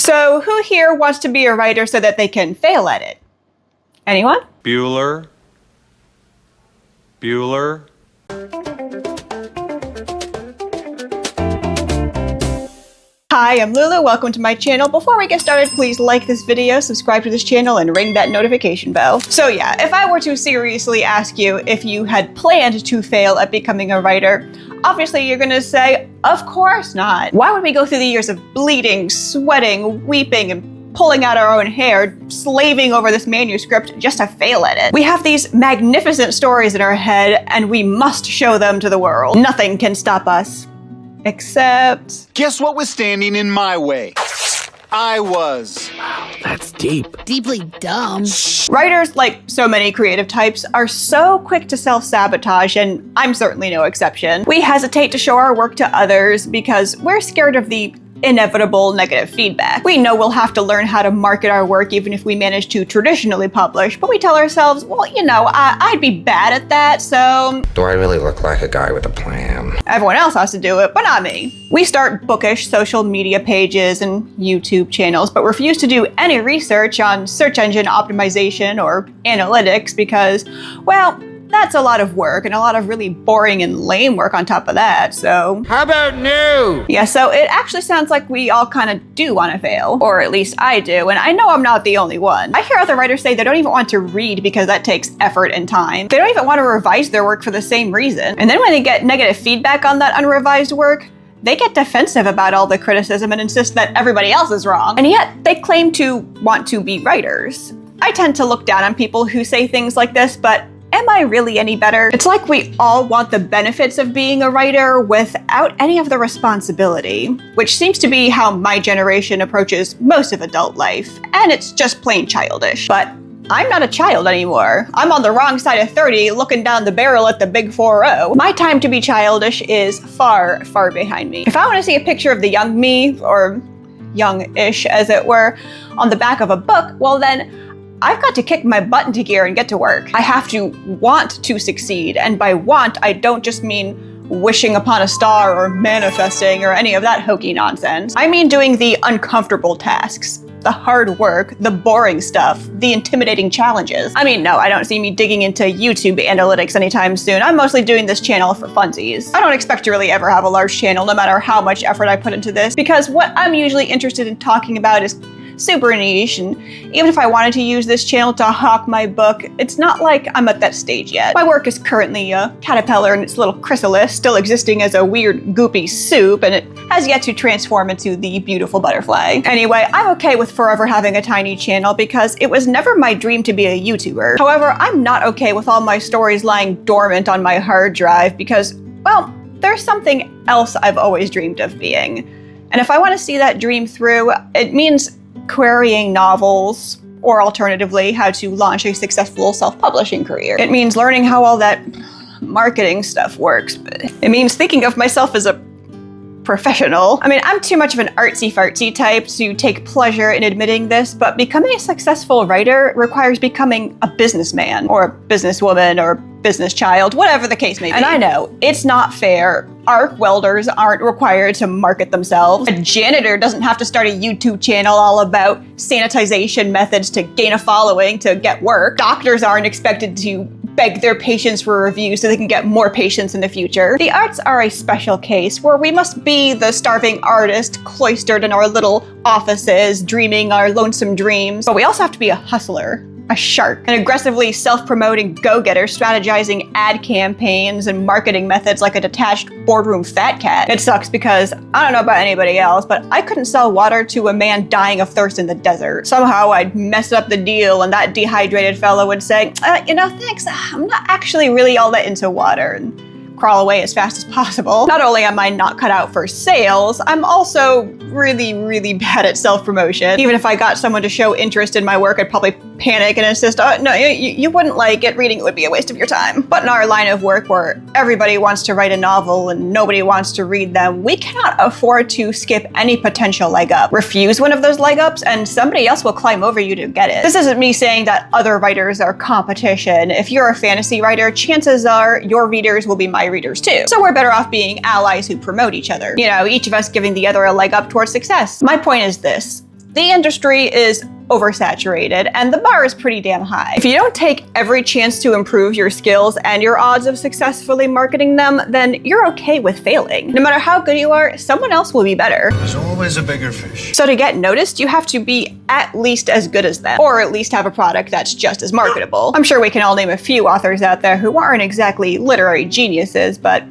So who here wants to be a writer so that they can fail at it? Anyone? Bueller. Bueller. Hi, I'm Lulu. Welcome to my channel. Before we get started, please like this video, subscribe to this channel, and ring that notification bell. So yeah, if I were to seriously ask you if you had planned to fail at becoming a writer, obviously you're gonna say, of course not. Why would we go through the years of bleeding, sweating, weeping, and pulling out our own hair, slaving over this manuscript just to fail at it? We have these magnificent stories in our head, and we must show them to the world. Nothing can stop us. Except... Guess what was standing in my way? I was. Wow, that's deep. Deeply dumb. Writers, like so many creative types, are so quick to self-sabotage, and I'm certainly no exception. We hesitate to show our work to others because we're scared of the inevitable negative feedback. We know we'll have to learn how to market our work even if we manage to traditionally publish, but we tell ourselves, well, you know, I'd be bad at that, so... Do I really look like a guy with a plan? Everyone else has to do it, but not me. We start bookish social media pages and YouTube channels, but refuse to do any research on search engine optimization or analytics because, well, that's a lot of work and a lot of really boring and lame work on top of that, so... How about new? Yeah, so it actually sounds like we all kind of do want to fail, or at least I do, and I know I'm not the only one. I hear other writers say they don't even want to read because that takes effort and time. They don't even want to revise their work for the same reason. And then when they get negative feedback on that unrevised work, they get defensive about all the criticism and insist that everybody else is wrong. And yet, they claim to want to be writers. I tend to look down on people who say things like this, but am I really any better? It's like we all want the benefits of being a writer without any of the responsibility, which seems to be how my generation approaches most of adult life, and it's just plain childish. But I'm not a child anymore. I'm on the wrong side of 30, looking down the barrel at the big 4-0. My time to be childish is far, far behind me. If I want to see a picture of the young me, or young-ish as it were, on the back of a book, well then, I've got to kick my butt into gear and get to work. I have to want to succeed, and by want, I don't just mean wishing upon a star or manifesting or any of that hokey nonsense. I mean doing the uncomfortable tasks, the hard work, the boring stuff, the intimidating challenges. I mean, no, I don't see me digging into YouTube analytics anytime soon. I'm mostly doing this channel for funsies. I don't expect to really ever have a large channel, no matter how much effort I put into this, because what I'm usually interested in talking about is super niche, and even if I wanted to use this channel to hawk my book, it's not like I'm at that stage yet. My work is currently a caterpillar in its little chrysalis, still existing as a weird goopy soup, and it has yet to transform into the beautiful butterfly. Anyway, I'm okay with forever having a tiny channel because it was never my dream to be a YouTuber. However, I'm not okay with all my stories lying dormant on my hard drive because, well, there's something else I've always dreamed of being. And if I want to see that dream through, it means querying novels, or alternatively, how to launch a successful self-publishing career. It means learning how all that marketing stuff works, but it means thinking of myself as a professional. I mean, I'm too much of an artsy-fartsy type to take pleasure in admitting this, but becoming a successful writer requires becoming a businessman, or a businesswoman, or business child, whatever the case may be. And I know, it's not fair. Arc welders aren't required to market themselves. A janitor doesn't have to start a YouTube channel all about sanitization methods to gain a following to get work. Doctors aren't expected to beg their patients for reviews so they can get more patients in the future. The arts are a special case where we must be the starving artist cloistered in our little offices, dreaming our lonesome dreams, but we also have to be a hustler, a shark, an aggressively self-promoting go-getter strategizing ad campaigns and marketing methods like a detached boardroom fat cat. It sucks because, I don't know about anybody else, but I couldn't sell water to a man dying of thirst in the desert. Somehow I'd mess up the deal and that dehydrated fellow would say, you know, thanks, I'm not actually really all that into water, and crawl away as fast as possible. Not only am I not cut out for sales, I'm also really, really bad at self-promotion. Even if I got someone to show interest in my work, I'd probably panic and insist, oh, no, you wouldn't like it. Reading it would be a waste of your time. But in our line of work where everybody wants to write a novel and nobody wants to read them, we cannot afford to skip any potential leg up. Refuse one of those leg ups and somebody else will climb over you to get it. This isn't me saying that other writers are competition. If you're a fantasy writer, chances are your readers will be my readers too. So we're better off being allies who promote each other. You know, each of us giving the other a leg up towards success. My point is this. The industry is oversaturated, and the bar is pretty damn high. If you don't take every chance to improve your skills and your odds of successfully marketing them, then you're okay with failing. No matter how good you are, someone else will be better. There's always a bigger fish. So to get noticed, you have to be at least as good as them, or at least have a product that's just as marketable. I'm sure we can all name a few authors out there who aren't exactly literary geniuses, but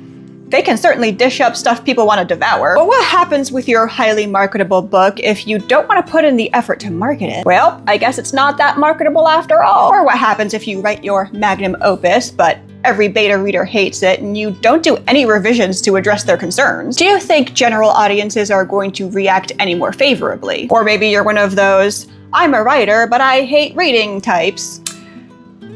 they can certainly dish up stuff people want to devour. But what happens with your highly marketable book if you don't want to put in the effort to market it? Well, I guess it's not that marketable after all. Or what happens if you write your magnum opus, but every beta reader hates it and you don't do any revisions to address their concerns? Do you think general audiences are going to react any more favorably? Or maybe you're one of those, I'm a writer, but I hate reading types.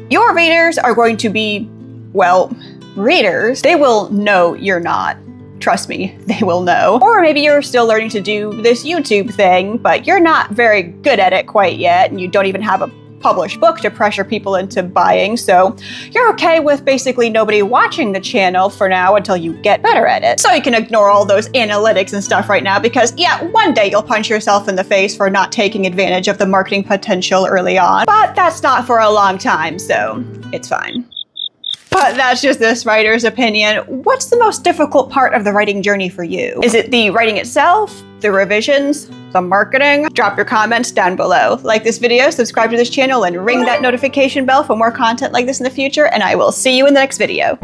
Your readers are going to be, well, readers. They will know you're not. Trust me, they will know. Or maybe you're still learning to do this YouTube thing, but you're not very good at it quite yet, and you don't even have a published book to pressure people into buying, so you're okay with basically nobody watching the channel for now until you get better at it. So you can ignore all those analytics and stuff right now because, yeah, one day you'll punch yourself in the face for not taking advantage of the marketing potential early on, but that's not for a long time, so it's fine. But that's just this writer's opinion. What's the most difficult part of the writing journey for you? Is it the writing itself, the revisions, the marketing? Drop your comments down below. Like this video, subscribe to this channel, and ring that notification bell for more content like this in the future, and I will see you in the next video.